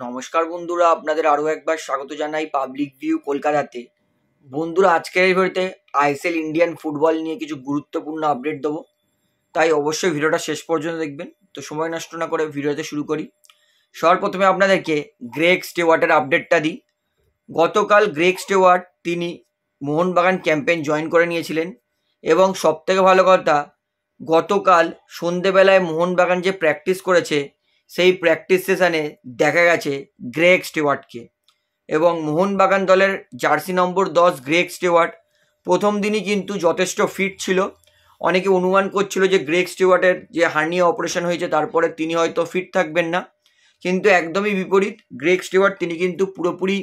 নমস্কার বন্ধুরা, আপনাদের আরও একবার স্বাগত জানাই পাবলিক ভিউ কলকাতাতে। বন্ধুরা, আজকের এই ভিডিওতে আইএসএল ইন্ডিয়ান ফুটবল নিয়ে কিছু গুরুত্বপূর্ণ আপডেট দেবো, তাই অবশ্যই ভিডিওটা শেষ পর্যন্ত দেখবেন। তো সময় নষ্ট না করে ভিডিওতে শুরু করি। সবার প্রথমে আপনাদেরকে গ্রেগ স্টেওয়ার্টের আপডেটটা দিই। গতকাল গ্রেগ স্টেওয়ার্ট তিনি মোহনবাগান ক্যাম্পেইন জয়েন করে নিয়েছিলেন এবং সবথেকে ভালো কথা, গতকাল সন্ধেবেলায় মোহনবাগান যে প্র্যাকটিস করেছে সেই প্র্যাকটিস সেশানে দেখা গেছে গ্রেগ স্টেওয়ার্টকে। এবং মোহনবাগান দলের জার্সি নম্বর 10 গ্রেগ স্টেওয়ার্ট প্রথম দিনই কিন্তু যথেষ্ট ফিট ছিল। অনেকে অনুমান করছিল যে গ্রেগ স্টেওয়ার্টের যে হার্নিয়া অপারেশন হয়েছে তারপরে তিনি হয়তো ফিট থাকবেন না, কিন্তু একদমই বিপরীত। গ্রেগ স্টেওয়ার্ট তিনি কিন্তু পুরোপুরি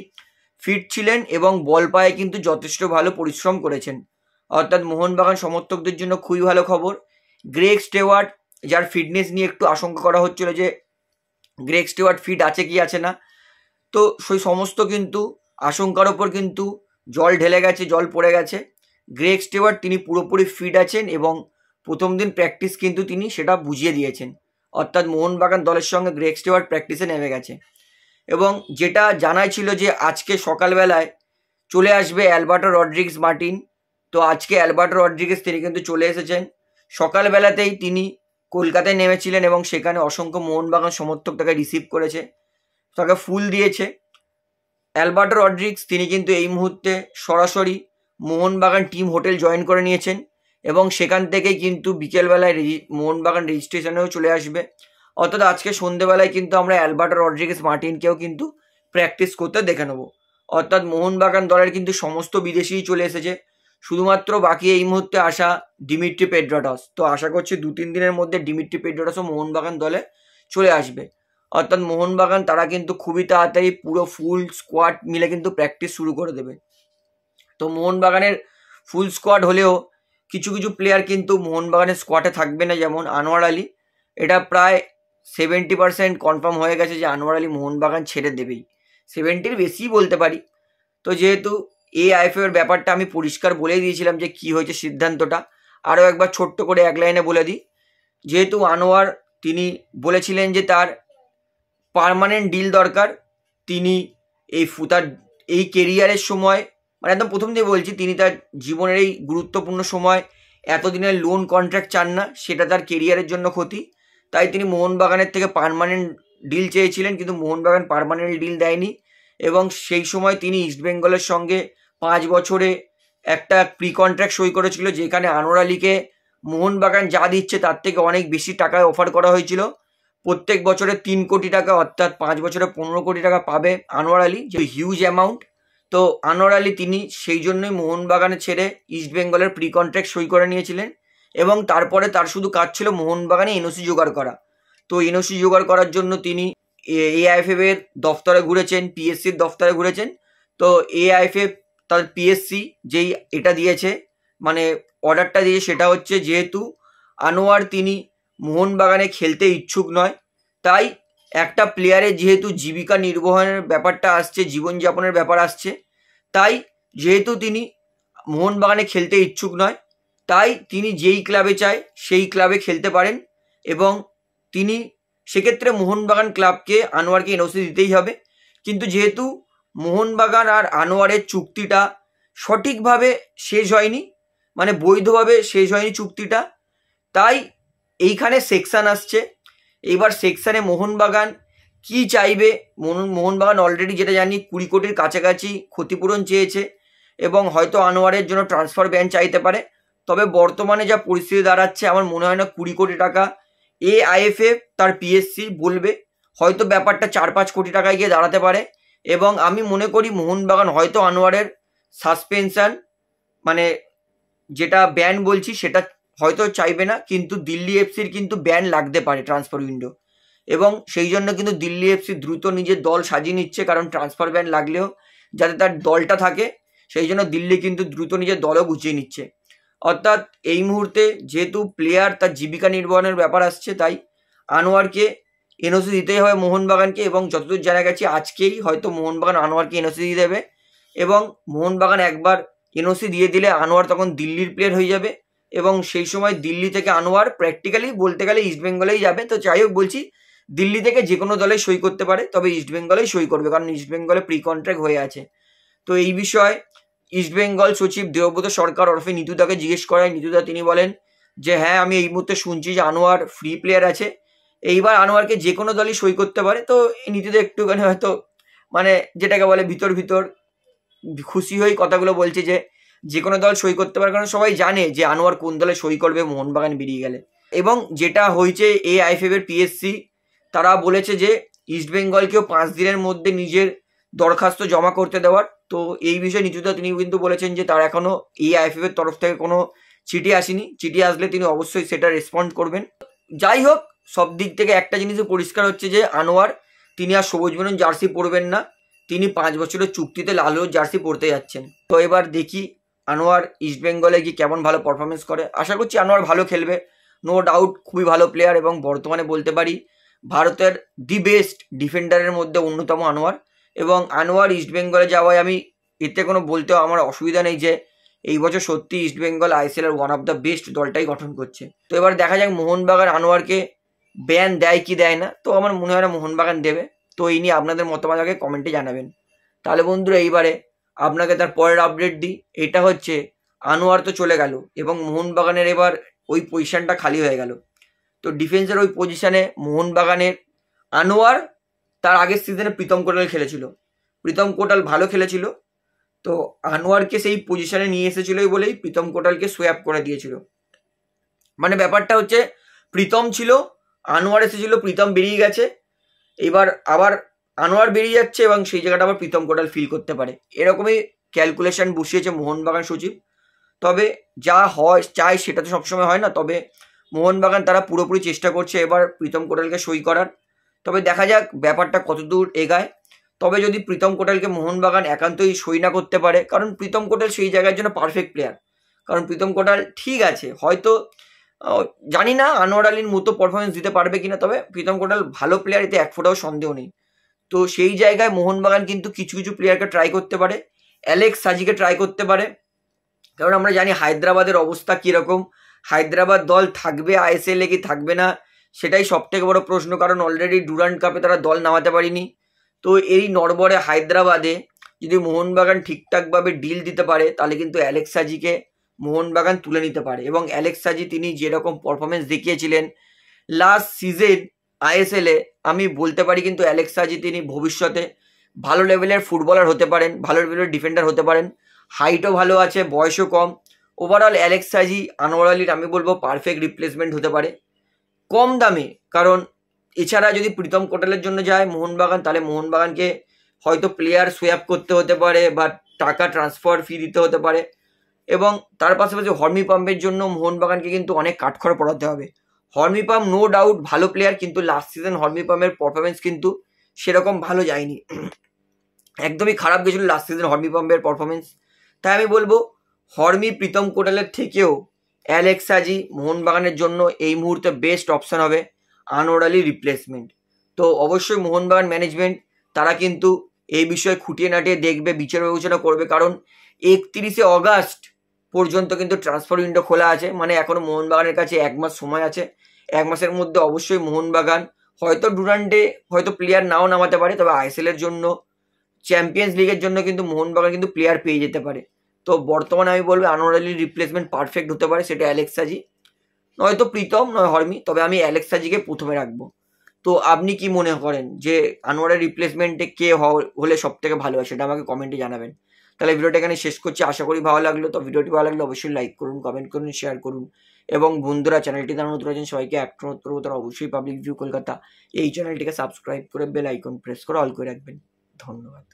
ফিট ছিলেন এবং বল পায়ে কিন্তু যথেষ্ট ভালো পরিশ্রম করেছেন, অর্থাৎ মোহনবাগান সমর্থকদের জন্য খুবই ভালো খবর। গ্রেগ স্টেওয়ার্ট, যার ফিটনেস নিয়ে একটু আশঙ্কা করা হচ্ছিল যে গ্রেগ স্টেওয়ার্ট ফিট আছে কি আছে না, তো সেই সমস্ত কিন্তু আশঙ্কার ওপর কিন্তু জল ঢেলে গেছে, জল পড়ে গেছে। গ্রেগ স্টেওয়ার্ট তিনি পুরোপুরি ফিট আছেন এবং প্রথম দিন প্র্যাকটিস কিন্তু তিনি সেটা বুঝিয়ে দিয়েছেন, অর্থাৎ মোহনবাগান দলের সঙ্গে গ্রেগ স্টেওয়ার্ট প্র্যাকটিসে নেমে গেছে। এবং যেটা জানাই ছিল যে আজকে সকালবেলায় চলে আসবে অ্যালবার্টো রড্রিগেজ মার্টিন, তো আজকে অ্যালবার্টো রড্রিগেজ তিনি কিন্তু চলে এসেছেন। সকালবেলাতেই তিনি কলকাতায় নেমেছিলেন এবং সেখানে অসংখ্য মোহনবাগান সমর্থক তাকে রিসিভ করেছে, তাকে ফুল দিয়েছে। অ্যালবার্টো রড্রিগেজ তিনি কিন্তু এই মুহূর্তে সরাসরি মোহনবাগান টিম হোটেল জয়েন করে নিয়েছেন এবং সেখান থেকেই কিন্তু বিকেলবেলায় মোহনবাগান রেজিস্ট্রেশনেও চলে আসবে। অর্থাৎ আজকে সন্ধ্যেবেলায় কিন্তু আমরা অ্যালবার্টো রড্রিগেজ মার্টিনকেও কিন্তু প্র্যাকটিস করতে দেখে নেব। অর্থাৎ মোহনবাগান দলের কিন্তু সমস্ত বিদেশিই চলে এসেছে, শুধুমাত্র বাকি এই মুহূর্তে আসা ডিমিট্রি পেড্রাটস। তো আশা করছি 2-3 দিনের মধ্যে ডিমিট্রি পেড্রাটসও মোহনবাগান দলে চলে আসবে। অর্থাৎ মোহনবাগান তারা কিন্তু খুবই তাড়াতাড়ি পুরো ফুল স্কোয়াড মিলে কিন্তু প্র্যাকটিস শুরু করে দেবে। তো মোহনবাগানের ফুল স্কোয়াড হলেও কিছু কিছু প্লেয়ার কিন্তু মোহনবাগানের স্কোয়াডে থাকবে না, যেমন আনোয়ার আলী। এটা প্রায় 70% কনফার্ম হয়ে গেছে যে আনোয়ার আলী মোহনবাগান ছেড়ে দেবেই, 70-র বেশিই বলতে পারি। তো যেহেতু এআইএফএর ব্যাপারটা আমি পরিষ্কার বলে দিয়েছিলাম যে কি হয়েছে সিদ্ধান্তটা, আরও একবার ছোট্ট করে এক লাইনে বলে দিই। যেহেতু আনোয়ার তিনি বলেছিলেন যে তার পার্মানেন্ট ডিল দরকার, তিনি তার এই কেরিয়ারের সময়, মানে একদম প্রথম দিয়ে বলছি, তিনি তার জীবনের এই গুরুত্বপূর্ণ সময় এতদিনের লোন কন্ট্রাক্ট চান না, সেটা তার কেরিয়ারের জন্য ক্ষতি। তাই তিনি মোহনবাগানের থেকে পার্মানেন্ট ডিল চেয়েছিলেন, কিন্তু মোহনবাগান পার্মানেন্ট ডিল দেয়নি। এবং সেই সময় তিনি ইস্টবেঙ্গলের সঙ্গে 5 বছরে একটা প্রি কন্ট্রাক্ট সই করেছিল, যেখানে আনোয়ার আলীকে মোহনবাগান যা দিচ্ছে তার থেকে অনেক বেশি টাকায় অফার করা হয়েছিল। প্রত্যেক বছরে 3 কোটি টাকা, অর্থাৎ 5 বছরে 15 কোটি টাকা পাবে আনোয়ার আলী, যে হিউজ অ্যামাউন্ট। তো আনোয়ার আলী তিনি সেই জন্যই মোহনবাগানে ছেড়ে ইস্টবেঙ্গলের প্রি কন্ট্রাক্ট সই করে নিয়েছিলেন এবং তারপরে তার শুধু কাজ ছিল মোহনবাগানে এনওসি জোগাড় করা। তো এনওসি জোগাড় করার জন্য তিনি এআইএফএফ এর দফতরে ঘুরেছেন, পিএসসির দফতরে ঘুরেছেন। তো এআইএফএফ তার পিএসসি যেই এটা দিয়েছে, মানে অর্ডারটা দিয়ে, সেটা হচ্ছে যেহেতু আনোয়ার তিনি মোহনবাগানে খেলতে ইচ্ছুক নয়, তাই একটা প্লেয়ারের যেহেতু জীবিকা নির্বাহের ব্যাপারটা আসছে, জীবনযাপনের ব্যাপার আসছে, তাই যেহেতু তিনি মোহনবাগানে খেলতে ইচ্ছুক নয়, তাই তিনি যেই ক্লাবে চায় সেই ক্লাবে খেলতে পারেন এবং তিনি সেক্ষেত্রে মোহনবাগান ক্লাবকে আনোয়ারকে এনওসি দিতেই হবে। কিন্তু যেহেতু মোহনবাগান আর আনোয়ারের চুক্তিটা সঠিকভাবে শেষ হয়নি, মানে বৈধভাবে শেষ হয়নি চুক্তিটা, তাই এইখানে সেকশান আসছে। এইবার সেকশানে মোহনবাগান কি চাইবে, মোহনবাগান অলরেডি যেটা জানি 20 কোটির কাছাকাছি ক্ষতিপূরণ চেয়েছে এবং হয়তো আনোয়ারের জন্য ট্রান্সফার ব্যান চাইতে পারে। তবে বর্তমানে যা পরিস্থিতি দাঁড়াচ্ছে, আমার মনে হয় না 20 কোটি টাকা এআইএফএফ তার পিএসসি বলবে, হয়তো ব্যাপারটা 4-5 কোটি টাকায় গিয়ে দাঁড়াতে পারে। এবং আমি মনে করি মোহনবাগান হয়তো আনোয়ারের সাসপেনশন, মানে যেটা ব্যান বলছি, সেটা হয়তো চাইবে না, কিন্তু দিল্লি এফসির কিন্তু ব্যান লাগতে পারে ট্রান্সফার উইন্ডো, এবং সেই জন্য কিন্তু দিল্লি এফসি দ্রুত নিজের দল সাজিয়ে নিচ্ছে, কারণ ট্রান্সফার ব্যান লাগলেও যাতে তার দলটা থাকে, সেই জন্য দিল্লি কিন্তু দ্রুত নিজের দলও গুছিয়ে নিচ্ছে। অর্থাৎ এই মুহূর্তে যেহেতু প্লেয়ার তার জীবিকা নির্বাহের ব্যাপার আসছে, তাই আনোয়ারকে এনওসি দিতেই হবে মোহনবাগানকে। এবং যতদূর জানা গেছে আজকেই হয়তো মোহনবাগান আনোয়ারকে এনওসি দিয়ে দেবে এবং মোহনবাগান একবার এনওসি দিয়ে দিলে আনোয়ার তখন দিল্লির প্লেয়ার হয়ে যাবে এবং সেই সময় দিল্লি থেকে আনোয়ার প্র্যাকটিক্যালি বলতে গেলে ইস্টবেঙ্গলেই যাবে। তো যাই হোক বলছি, দিল্লি থেকে যে কোনো দলে সই করতে পারে, তবে ইস্টবেঙ্গলেই সই করবে, কারণ ইস্টবেঙ্গলে প্রি কন্ট্রাক্ট হয়ে আছে। তো এই বিষয়ে ইস্টবেঙ্গল সচিব দেবব্রত সরকার ওরফে নিতুদাকে জিজ্ঞেস করায় নিতুদা তিনি বলেন যে হ্যাঁ, আমি এই মুহূর্তে শুনছি যে আনোয়ার ফ্রি প্লেয়ার আছে, এইবার আনোয়ারকে যে কোনো দলই সই করতে পারে। তো এই নিতুদা একটুখানি হয়তো মানে যেটাকে বলে ভিতর ভিতর খুশি হয়ে কথাগুলো বলছে যে কোনো দল সই করতে পারে, কারণ সবাই জানে যে আনোয়ার কোন দলে সই করবে মোহনবাগান বেরিয়ে গেলে। এবং যেটা হয়েছে AIFF এর PSC তারা বলেছে যে ইস্টবেঙ্গলকেও 5 দিনের মধ্যে নিজের দরখাস্ত জমা করতে দেওয়ার। তো এই বিষয়ে নিতুদা তিনি কিন্তু বলেছেন যে তার এখনো AIFF এর তরফ থেকে কোনো চিঠি আসেনি, চিঠি আসলে তিনি অবশ্যই সেটা রেসপন্ড করবেন। যাই হোক, সব দিক থেকে একটা জিনিসও পরিষ্কার হচ্ছে যে আনোয়ার তিনি আর সবুজ মেরুন জার্সি পরবেন না, তিনি 5 বছরের চুক্তিতে লাল হলুদ জার্সি পরতে যাচ্ছেন। তো এবার দেখি আনোয়ার ইস্টবেঙ্গলে গিয়ে কেমন ভালো পারফরমেন্স করে। আশা করছি আনোয়ার ভালো খেলবে, নো ডাউট খুবই ভালো প্লেয়ার, এবং বর্তমানে বলতে পারি ভারতের দি বেস্ট ডিফেন্ডারের মধ্যে অন্যতম আনোয়ার। এবং আনোয়ার ইস্টবেঙ্গলে যাওয়ায় আমি এতে কোনো বলতেও আমার অসুবিধা নেই যে এই বছর সত্যি ইস্টবেঙ্গল ISL এর ওয়ান অফ দ্য বেস্ট দলটাই গঠন করছে। তো এবার দেখা যাক মোহনবাগান আনোয়ারকে ব্যান দেয় কি দেয় না। তো আমার মনে হয় না মোহনবাগান দেবে। তো এই নিয়ে আপনাদের মতামত আগে কমেন্টে জানাবেন। তাহলে বন্ধুরা এইবারে আপনাকে তার পরের আপডেট দিই। এটা হচ্ছে আনোয়ার তো চলে গেল এবং মোহনবাগানের এবার ওই পজিশনটা খালি হয়ে গেল। তো ডিফেন্সের ওই পজিশনে মোহনবাগানের আনোয়ার তার আগের সিজনে প্রীতম কোটাল খেলেছিল, প্রীতম কোটাল ভালো খেলেছিল। তো আনোয়ারকে সেই পজিশনে নিয়ে এসেছিলই বলেই প্রীতম কোটালকে সোয়াপ করে দিয়েছিল। মানে ব্যাপারটা হচ্ছে প্রীতম ছিল, আনোয়ার এসেছিল, প্রীতম বেরিয়ে গেছে, এবার আবার আনোয়ার বেরিয়ে যাচ্ছে এবং সেই জায়গাটা আবার প্রীতম কোটাল ফিল করতে পারে, এরকমই ক্যালকুলেশন বসিয়েছে মোহনবাগান সচিব। তবে যা হয় চাই সেটা তো সবসময় হয় না, তবে মোহনবাগান তারা পুরোপুরি চেষ্টা করছে এবার প্রীতম কোটালকে সই করার। তবে দেখা যাক ব্যাপারটা কতদূর এগায়। তবে যদি প্রীতম কোটালকে মোহনবাগান একান্তই সই না করতে পারে, কারণ প্রীতম কোটাল সেই জায়গার জন্য পারফেক্ট প্লেয়ার, কারণ প্রীতম কোটাল ঠিক আছে হয়তো জানি না আনোয়ার আলীর মতো পারফরমেন্স দিতে পারবে কিনা, তবে প্রীতম কোটাল ভালো প্লেয়ার, এতে এক ফোঁটাও সন্দেহ নেই। তো সেই জায়গায় মোহনবাগান কিন্তু কিছু কিছু প্লেয়ারকে ট্রাই করতে পারে, অ্যালেক্স সাজিকে ট্রাই করতে পারে, কারণ আমরা জানি হায়দ্রাবাদের অবস্থা কীরকম, হায়দ্রাবাদ দল থাকবে ISL কি থাকবে না সেটাই সব থেকে বড় প্রশ্ন, কারণ অলরেডি ডুরান্ড কাপে তারা দল নামাতে পারেনি। তো এই নড়বড়ে হায়দ্রাবাদে যদি মোহনবাগান ঠিকঠাকভাবে ডিল দিতে পারে তাহলে কিন্তু অ্যালেক্স সাজিকে মোহনবাগান তুলে নিতে পারে। এবং অ্যালেক্স সাজি তিনি যেরকম পারফরমেন্স দেখিয়েছিলেন লাস্ট সিজন ISL এ, আমি বলতে পারি কিন্তু অ্যালেক্স সাজি তিনি ভবিষ্যতে ভালো লেভেলের ফুটবলার হতে পারেন, ভালো লেভেলের ডিফেন্ডার হতে পারেন, হাইটও ভালো আছে, বয়সও কম। ওভারঅল অ্যালেক্স সাজি আনোয়ার আলীর আমি বলবো পারফেক্ট রিপ্লেসমেন্ট হতে পারে কম দামে। কারণ এছাড়া যদি প্রীতম কোটালের জন্য যায় মোহনবাগান, তাহলে মোহনবাগানকে হয়তো প্লেয়ার সোয়াপ করতে হতে পারে বা টাকা ট্রান্সফার ফি দিতে হতে পারে, এবং তার পাশাপাশি হর্মি পাম্পের জন্য মোহনবাগানকে কিন্তু অনেক কাঠখড় পড়াতে হবে। হর্মি পাম্প নো ডাউট ভালো প্লেয়ার, কিন্তু লাস্ট সিজন হর্মি পাম্পের পারফরমেন্স কিন্তু সেরকম ভালো যায়নি, একদমই খারাপ গেছিল লাস্ট সিজন হর্মি পাম্পের পারফরমেন্স। তাই আমি বলবো হর্মি প্রীতম কোটালের থেকেও অ্যালেক্স সাজি মোহনবাগানের জন্য এই মুহূর্তে বেস্ট অপশন হবে আনোয়ার আলী রিপ্লেসমেন্ট। তো অবশ্যই মোহনবাগান ম্যানেজমেন্ট তারা কিন্তু এই বিষয়ে খুঁটিয়ে নাটিয়ে দেখবে, বিচার বিবেচনা করবে, কারণ 31শে অগাস্ট পর্যন্ত কিন্তু ট্রান্সফার উইন্ডো খোলা আছে, মানে এখনো মোহনবাগানের কাছে 1 মাস সময় আছে। 1 মাসের মধ্যে অবশ্যই মোহনবাগান হয়তো ডুরান্ডে হয়তো প্লেয়ার নাও নামাতে পারে, তবে ISL এর জন্য চ্যাম্পিয়ন্স লিগের জন্য কিন্তু মোহনবাগান কিন্তু প্লেয়ার পেয়ে যেতে পারে। তো বর্তমানে আমি বলবো আনোয়ার আলীর রিপ্লেসমেন্ট পারফেক্ট হতে পারে, সেটা অ্যালেক্স সাজি, নয়তো প্রীতম নয় হর্মি, তবে আমি অ্যালেক্স সাজিকে প্রথমে রাখবো। তো আপনি কি মনে করেন যে আনোয়ারের রিপ্লেসমেন্টে কে হলে সব থেকে ভালো হয় সেটা আমাকে কমেন্টে জানাবেন। তাহলে ভিডিওটা এখানে শেষ করছি, আশা করি ভালো লাগলো। তো ভিডিওটি ভালো লাগলে অবশ্যই লাইক করুন, কমেন্ট করুন, শেয়ার করুন, এবং বন্ধুরা চ্যানেলটি যারা নতুন আছেন সবাইকে অনুরোধ করবো তারা অবশ্যই পাবলিক ভিউ কলকাতা এই চ্যানেলটিকে সাবস্ক্রাইব করে বেল আইকন প্রেস করে অল করে রাখবেন। ধন্যবাদ।